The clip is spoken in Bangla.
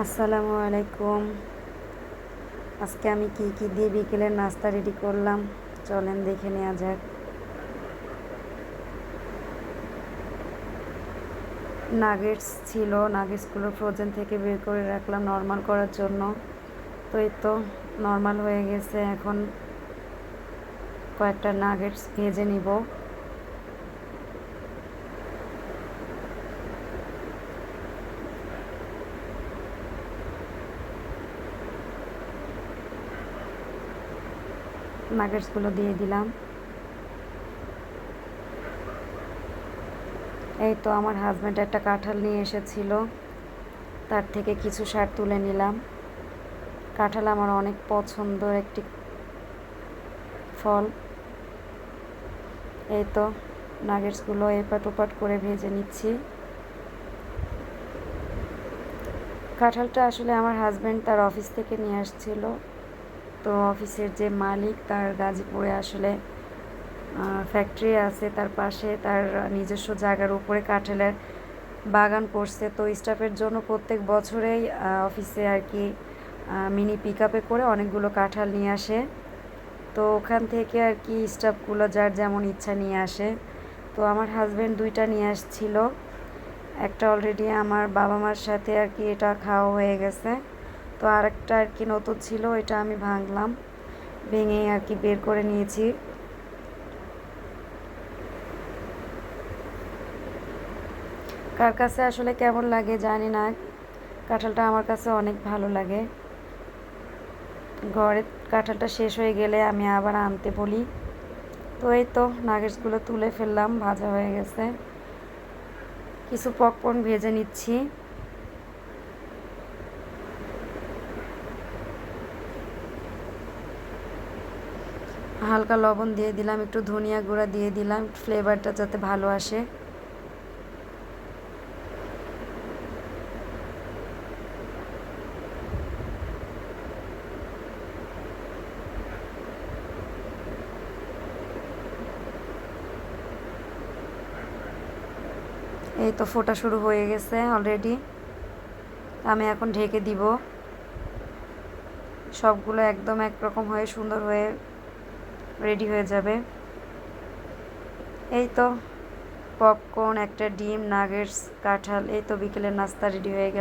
আসসালামু আলাইকুম। আজকে আমি কি কি দিয়ে বিকেলের নাস্তা রেডি করলাম চলেন দেখে নেওয়া যাক। নাগেটস ছিল, নাগেটসগুলো ফ্রোজেন থেকে বের করে রাখলাম নর্মাল করার জন্য। তো এই তো নর্মাল হয়ে গেছে। এখন কয়েকটা নাগেটস ভেজে নিব। নাগেটসগুলো দিয়ে দিলাম। এই তো আমার হাজব্যান্ড একটা কাঁঠাল নিয়ে এসেছিল, তার থেকে কিছু শাক তুলে নিলাম। কাঁঠাল আমার অনেক পছন্দের একটি ফল। এই তো নাগেটসগুলো এপাট ওপাট করে ভেজে নিচ্ছি। কাঁঠালটা আসলে আমার হাজব্যান্ড তার অফিস থেকে নিয়ে আসছিল। তো অফিসের যে মালিক, তার গাজীপুরে আসলে ফ্যাক্টরি আছে, তার পাশে তার নিজস্ব জায়গার উপরে কাঁঠালের বাগান করছে। তো স্টাফের জন্য প্রত্যেক বছরেই অফিসে আর কি মিনি পিক আপে করে অনেকগুলো কাঁঠাল নিয়ে আসে। তো ওখান থেকে আর কি স্টাফগুলো যার যেমন ইচ্ছা নিয়ে আসে। তো আমার হাজব্যান্ড দুইটা নিয়ে আসছিল। একটা অলরেডি আমার বাবা মার সাথে আর কি এটা খাওয়া হয়ে গেছে। তো আরেকটা আর কি নতুন ছিল, এটা আমি ভাঙলাম, ভেঙে আর কি বের করে নিয়েছি। কার কাছে আসলে কেমন লাগে জানি না, কাঁঠালটা আমার কাছে অনেক ভালো লাগে। ঘরে কাঁঠালটা শেষ হয়ে গেলে আমি আবার আনতে বলি। তো এই তো নাগেটসগুলো তুলে ফেললাম, ভাজা হয়ে গেছে। কিছু পপকর্ন ভেজে নিচ্ছি। হালকা লবণ দিয়ে দিলাম, একটু ধনিয়া গুঁড়া দিয়ে দিলাম, ফ্লেভারটা যাতে ভালো আসে। এই তো ফোটা শুরু হয়ে গেছে অলরেডি। আমি এখন ঢেকে দিব। সবগুলো একদম একরকম হয়ে সুন্দর হয়ে রেডি হয়ে যাবে। এই তো পপকর্ন, একটা ডিম, নাগেটস, কাঁঠাল, এই তো বিকেলের নাস্তা রেডি হয়ে গেল।